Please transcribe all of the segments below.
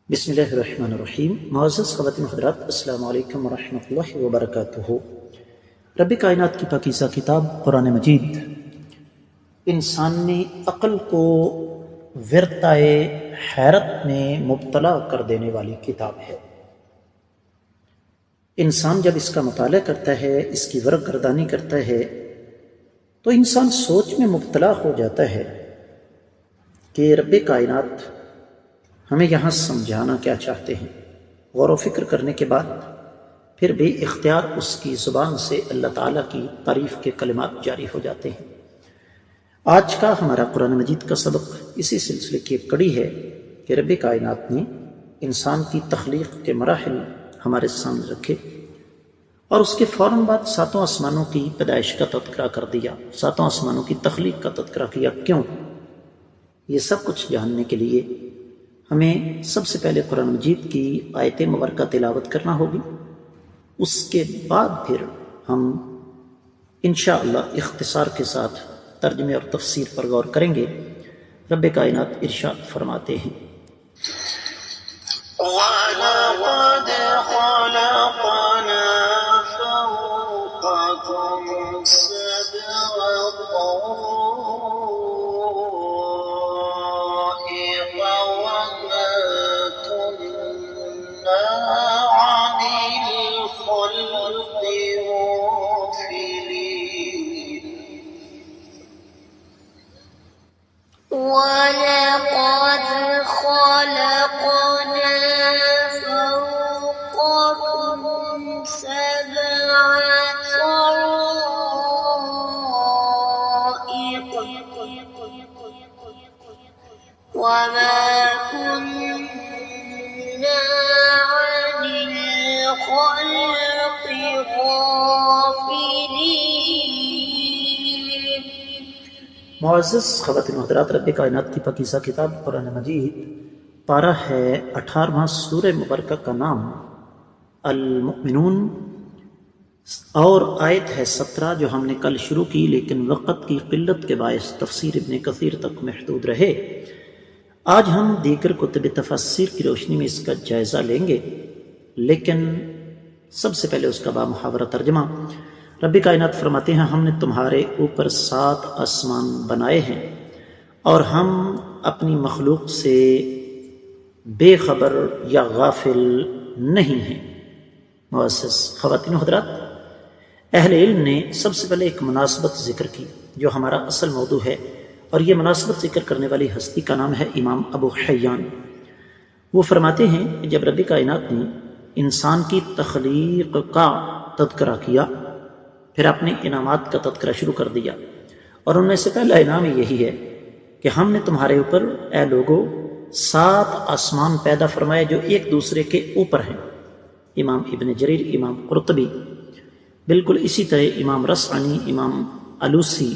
بسم اللہ الرحمن الرحیم۔ معزز خواتین و حضرات، السلام علیکم ورحمۃ اللہ وبرکاتہ۔ رب کائنات کی پاکیزہ کتاب قرآن مجید انسانی عقل کو ورطۂ حیرت میں مبتلا کر دینے والی کتاب ہے۔ انسان جب اس کا مطالعہ کرتا ہے، اس کی ورق گردانی کرتا ہے، تو انسان سوچ میں مبتلا ہو جاتا ہے کہ رب کائنات ہمیں یہاں سمجھانا کیا چاہتے ہیں۔ غور و فکر کرنے کے بعد پھر بے اختیار اس کی زبان سے اللہ تعالیٰ کی تعریف کے کلمات جاری ہو جاتے ہیں۔ آج کا ہمارا قرآن مجید کا سبق اسی سلسلے کی ایک کڑی ہے کہ رب کائنات نے انسان کی تخلیق کے مراحل ہمارے سامنے رکھے اور اس کے فوراً بعد ساتوں آسمانوں کی پیدائش کا تذکرہ کر دیا، ساتوں آسمانوں کی تخلیق کا تذکرہ کیا۔ کیوں؟ یہ سب کچھ جاننے کے لیے ہمیں سب سے پہلے قرآن مجید کی آیت مبارکہ تلاوت کرنا ہوگی، اس کے بعد پھر ہم انشاءاللہ اختصار کے ساتھ ترجمے اور تفسیر پر غور کریں گے۔ رب کائنات ارشاد فرماتے ہیں: وَلَقَدْ خَلَقْنَا فَوْقَكُمْ سَبْعَ طَرَائِقَ وَمَا كُنَّا عَنِ الْخَلْقِ غَافِلِينَ وَلَقَدْ خَلَقْنَا فَوْقَكُمْ سَبْعَ طَرَائِقَ وَمَا كُنَّا عَنِ الْخَلْقِ غَافِلِينَ۔ معزز خواتین و حضرات، رب کائنات کی پاکیزہ کتاب قرآن مجید پارہ ہے 18واں، سورہ مبارکہ کا نام المؤمنون، اور آیت ہے 17 جو ہم نے کل شروع کی، لیکن وقت کی قلت کے باعث تفسیر ابن کثیر تک محدود رہے۔ آج ہم دیگر کتب تفسیر کی روشنی میں اس کا جائزہ لیں گے، لیکن سب سے پہلے اس کا بامحاورہ ترجمہ۔ رب کائنات فرماتے ہیں: ہم نے تمہارے اوپر 7 آسمان بنائے ہیں اور ہم اپنی مخلوق سے بے خبر یا غافل نہیں ہیں۔ معزز خواتین و حضرات، اہل علم نے سب سے پہلے ایک مناسبت ذکر کی جو ہمارا اصل موضوع ہے، اور یہ مناسبت ذکر کرنے والی ہستی کا نام ہے امام ابو حیان۔ وہ فرماتے ہیں کہ جب رب کائنات نے انسان کی تخلیق کا تذکرہ کیا، پھر اپنے انعامات کا تذکرہ شروع کر دیا، اور ان میں سے پہلا انعام یہی ہے کہ ہم نے تمہارے اوپر اے لوگو 7 آسمان پیدا فرمائے جو ایک دوسرے کے اوپر ہیں۔ امام ابن جریر، امام قرطبی، بالکل اسی طرح امام رسعنی، امام علوسی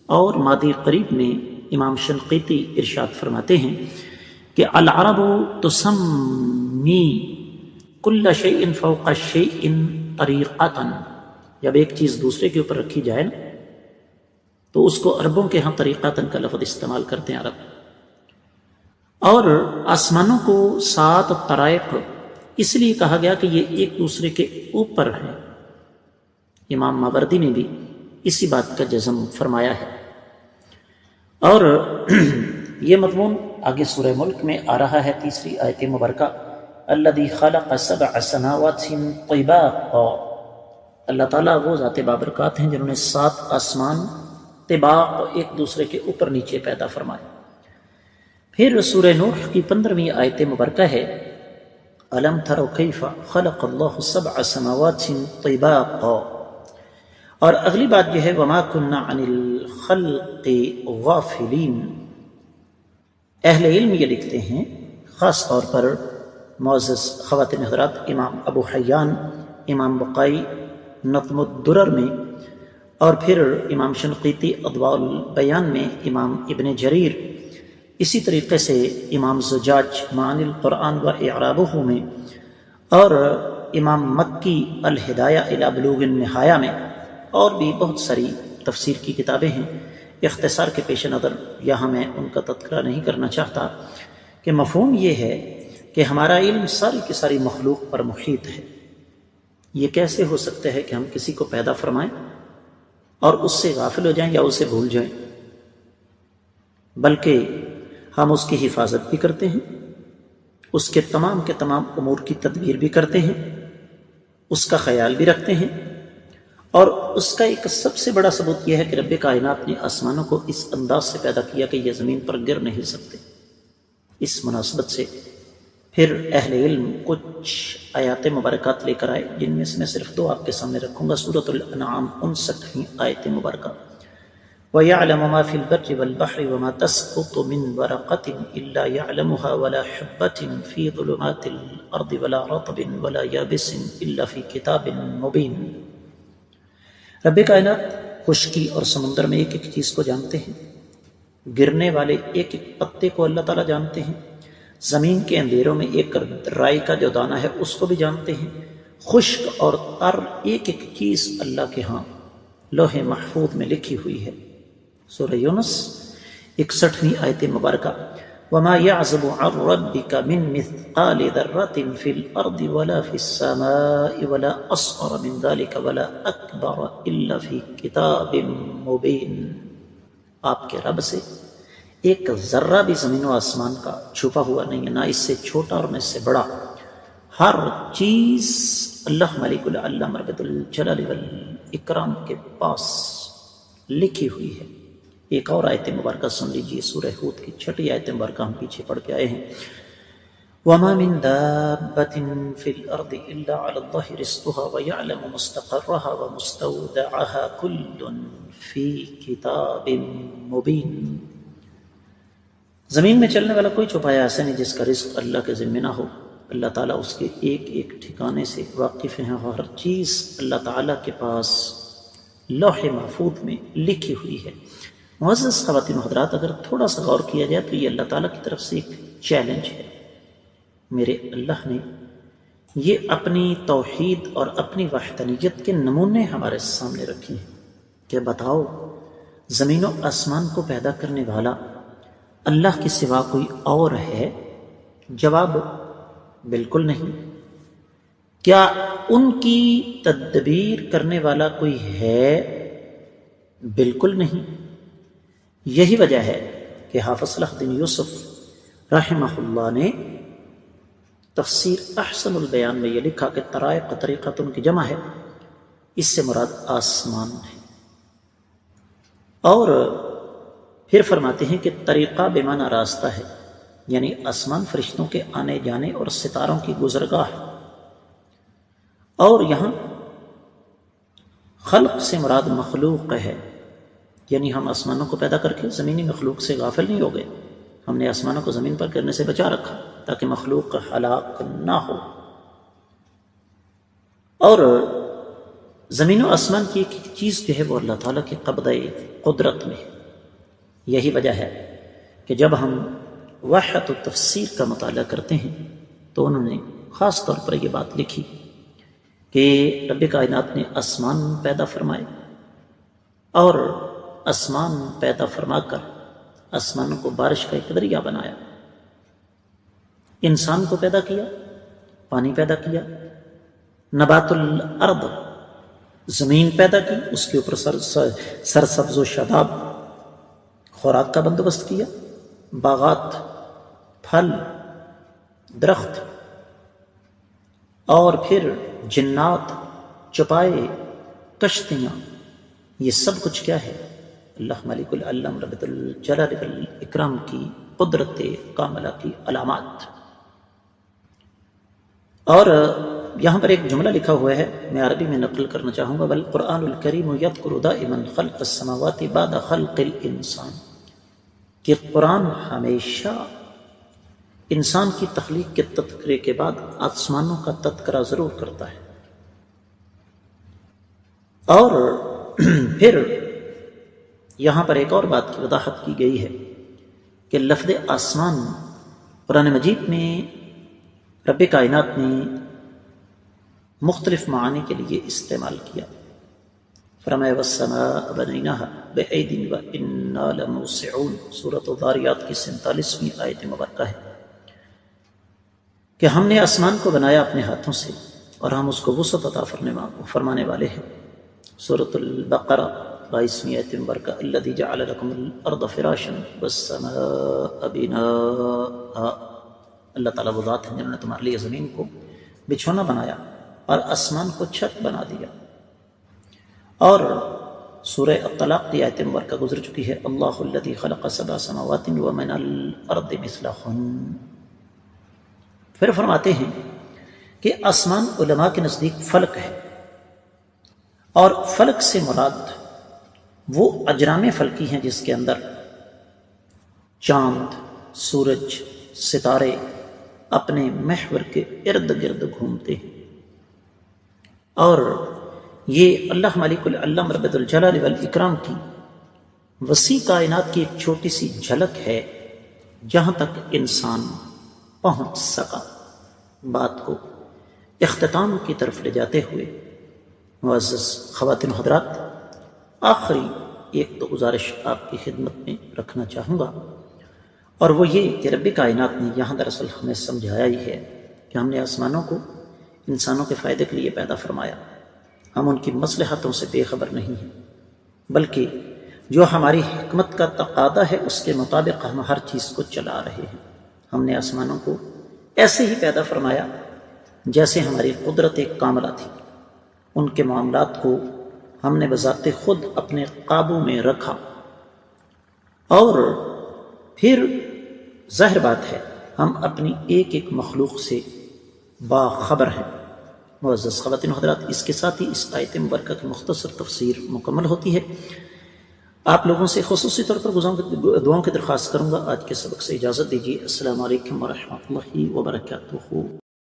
اور مادی قریب میں امام شنقیطی ارشاد فرماتے ہیں کہ العرب تسمی کل شیء فوق شیء طریقۃ۔ جب ایک چیز دوسرے کے اوپر رکھی جائے نا، تو اس کو عربوں کے ہاں طریقۃ کا لفظ استعمال کرتے ہیں عرب۔ اور آسمانوں کو 7 طرائق اس لیے کہا گیا کہ یہ ایک دوسرے کے اوپر ہیں۔ امام ماوردی نے بھی اسی بات کا جزم فرمایا ہے، اور یہ مضمون آگے سورہ ملک میں آ رہا ہے، تیسری آیت مبارکہ: الذی خلق 7 سماوات طباقا۔ اللہ تعالیٰ وہ ذات بابرکات ہیں جنہوں نے 7 آسمان طباق ایک دوسرے کے اوپر نیچے پیدا فرمائے۔ پھر سورہ نوح کی 15ویں آیت مبارکہ ہے: الم تروا کیف خلق اللہ 7 سماوات طباقا۔ اور اگلی بات یہ ہے: وما كنا عن الخلق غافلین۔ اہل علم یہ لکھتے ہیں، خاص طور پر معزز خواتین حضرات، امام ابو حیان، امام بقائی نظم الدرر میں، اور پھر امام شنقیطی اضواء البیان میں، امام ابن جریر، اسی طریقے سے امام زجاج معانی القرآن و اعرابہ میں، اور امام مکی الہدایہ الی بلوغ النہایہ میں، اور بھی بہت ساری تفسیر کی کتابیں ہیں۔ اختصار کے پیش نظر یہاں میں ان کا تذکرہ نہیں کرنا چاہتا کہ مفہوم یہ ہے کہ ہمارا علم ساری کی ساری مخلوق پر محیط ہے۔ یہ کیسے ہو سکتا ہے کہ ہم کسی کو پیدا فرمائیں اور اس سے غافل ہو جائیں یا اسے بھول جائیں؟ بلکہ ہم اس کی حفاظت بھی کرتے ہیں، اس کے تمام امور کی تدبیر بھی کرتے ہیں، اس کا خیال بھی رکھتے ہیں، اور اس کا ایک سب سے بڑا ثبوت یہ ہے کہ رب کائنات نے آسمانوں کو اس انداز سے پیدا کیا کہ یہ زمین پر گر نہیں سکتے۔ اس مناسبت سے پھر اہل علم کچھ آیات مبارکات لے کر آئے، جن میں سے میں صرف 2 آپ کے سامنے رکھوں گا۔ سورۃ الانعام 59ویں آیت مبارکہ، وَيَعْلَمُ مَا فِي الْبَرِّ وَالْبَحْرِ وَمَا تَسْقُطُ مِنْ وَرَقَةٍ إِلَّا يَعْلَمُهَا وَلَا حَبَّةٍ فِي ظُلُمَاتِ الْأَرْضِ وَلَا رَطْبٍ وَلَا يَابِسٍ إِلَّا فِي كِتَابٍ مُبِينٍ۔ رب کائنات خشکی اور سمندر میں ایک ایک چیز کو جانتے ہیں، گرنے والے ایک ایک پتے کو اللہ تعالیٰ جانتے ہیں، زمین کے اندھیروں میں ایک رائی کا جو دانہ ہے اس کو بھی جانتے ہیں، خشک اور تر ایک ایک چیز اللہ کے ہاں لوح محفوظ میں لکھی ہوئی ہے۔ سورہ یونس 61ویں آیت مبارکہ، وَمَا يَعْزُبُ عَنْ رَبِّكَ مِن مِثْقَالِ ذَرَّةٍ فِي الْأَرْضِ وَلَا فِي السَّمَاءِ وَلَا أَصْغَرَ مِن ذَلِكَ وَلَا أَكْبَرَ إِلَّا فِي كِتَابٍ مُبِينٍ۔ آپ کے رب سے ایک ذرہ بھی زمین و آسمان کا چھپا ہوا نہیں ہے، نہ اس سے چھوٹا اور نہ اس سے بڑا، ہر چیز اللہ ملک العلم رب الجلال والاکرام کے پاس لکھی ہوئی ہے۔ ایک اور آیت مبارکہ سن لیجیے، سورہ ہود کی 6 آیت مبارکہ ہم پیچھے پڑھ کے آئے ہیں، وَمَا مِن دَابَّةٍ فِي الْأَرْضِ إِلَّا عَلَى اللَّهِ رِزْقُهَا وَيَعْلَمُ مُسْتَقَرَّهَا وَمُسْتَوْدَعَهَا كُلٌّ فِي كِتَابٍ مُبِينٍ۔ زمین میں چلنے والا کوئی چھپایا ایسا نہیں جس کا رزق اللہ کے ذمہ نہ ہو۔ اللہ تعالیٰ اس کے ایک ایک ٹھکانے سے واقف ہیں، ہر چیز اللہ تعالیٰ کے پاس لوح محفوظ میں لکھی ہوئی ہے۔ معزز خواتین و حضرات، اگر تھوڑا سا غور کیا جائے تو یہ اللہ تعالیٰ کی طرف سے ایک چیلنج ہے۔ میرے اللہ نے یہ اپنی توحید اور اپنی وحدانیت کے نمونے ہمارے سامنے رکھے ہیں کہ بتاؤ، زمین و آسمان کو پیدا کرنے والا اللہ کے سوا کوئی اور ہے؟ جواب بالکل نہیں۔ کیا ان کی تدبیر کرنے والا کوئی ہے؟ بالکل نہیں۔ یہی وجہ ہے کہ حافظ صلاح الدین یوسف رحمہ اللہ نے تفسیر احسن البیان میں یہ لکھا کہ طرائق طریقتن کی جمع ہے، اس سے مراد آسمان ہے، اور پھر فرماتے ہیں کہ طریقہ بے معنی راستہ ہے، یعنی آسمان فرشتوں کے آنے جانے اور ستاروں کی گزرگاہ ہے، اور یہاں خلق سے مراد مخلوق ہے، یعنی ہم آسمانوں کو پیدا کر کے زمینی مخلوق سے غافل نہیں ہو گئے، ہم نے آسمانوں کو زمین پر گرنے سے بچا رکھا تاکہ مخلوق ہلاک نہ ہو۔ اور زمین و آسمان کی ایک چیز جو ہے وہ اللہ تعالیٰ کے قبضہ قدرت میں ہے۔ یہی وجہ ہے کہ جب ہم وحدت و تفسیر کا مطالعہ کرتے ہیں تو انہوں نے خاص طور پر یہ بات لکھی کہ رب کائنات نے آسمان پیدا فرمائے، اور آسمان پیدا فرما کر آسمانوں کو بارش کا ایک ذریعہ بنایا، انسان کو پیدا کیا، پانی پیدا کیا، نبات الارض زمین پیدا کی، اس کے اوپر سرسبز و شاداب خوراک کا بندوبست کیا، باغات، پھل، درخت، اور پھر جنات، چوپائے، کشتیاں، یہ سب کچھ کیا ہے؟ اللہ ملک العلم رب الجلال والاکرام کی قدرت کاملہ کی علامات۔ اور یہاں پر ایک جملہ لکھا ہوا ہے، میں عربی میں نقل کرنا چاہوں گا، والقرآن الکریم یذکر دائما خلق السماوات بعد خلق الانسان، کہ قرآن ہمیشہ انسان کی تخلیق کے تذکرے کے بعد آسمانوں کا تذکرہ ضرور کرتا ہے۔ اور پھر یہاں پر ایک اور بات کی وضاحت کی گئی ہے کہ لفظ آسمان قرآن مجید میں رب کائنات نے مختلف معانی کے لیے استعمال کیا۔ فرمایا والسماء بنیناها بأید وإنا لموسعون، سورۃ الذاریات کی 47ویں آیت مبارکہ ہے۔ کہ ہم نے آسمان کو بنایا اپنے ہاتھوں سے اور ہم اس کو وسعت عطا فرمانے والے ہیں۔ سورۃ البقرہ 22ویں آیت مبارکہ، الذی جعل لکم الارض فراشا والسماء بناء، اللہ تعالیٰ وہ ذات ہے جنہوں نے تمہارے لیے زمین کو بچھونا بنایا اور آسمان کو چھت بنا دیا۔ اور سورہ الطلاق کی آیت مبارکہ گزر چکی ہے، اللہ الذی خلق 7 سماوات ومن الارض مثلہن۔ پھر فرماتے ہیں کہ آسمان علماء کے نزدیک فلک ہے، اور فلک سے مراد وہ اجرام فلکی ہیں جس کے اندر چاند، سورج، ستارے اپنے محور کے ارد گرد گھومتے ہیں، اور یہ اللہ مالک العلم رب الجلال والاکرام کی وسیع کائنات کی ایک چھوٹی سی جھلک ہے جہاں تک انسان پہنچ سکا۔ بات کو اختتام کی طرف لے جاتے ہوئے معزز خواتین و حضرات، آخری ایک تو گزارش آپ کی خدمت میں رکھنا چاہوں گا، اور وہ یہ کہ رب کائنات نے یہاں دراصل ہمیں سمجھایا ہی ہے کہ ہم نے آسمانوں کو انسانوں کے فائدے کے لیے پیدا فرمایا، ہم ان کی مصلحتوں سے بے خبر نہیں ہیں، بلکہ جو ہماری حکمت کا تقاضا ہے اس کے مطابق ہم ہر چیز کو چلا رہے ہیں۔ ہم نے آسمانوں کو ایسے ہی پیدا فرمایا جیسے ہماری قدرت کاملہ تھی، ان کے معاملات کو ہم نے بذات خود اپنے قابو میں رکھا، اور پھر ظاہر بات ہے ہم اپنی ایک ایک مخلوق سے باخبر ہیں۔ معزز خواتین و حضرات، اس کے ساتھ ہی اس آیت مبارکہ کی مختصر تفسیر مکمل ہوتی ہے۔ آپ لوگوں سے خصوصی طور پر دعاؤں کی درخواست کروں گا۔ آج کے سبق سے اجازت دیجیے۔ السلام علیکم ورحمۃ اللہ وبرکاتہ۔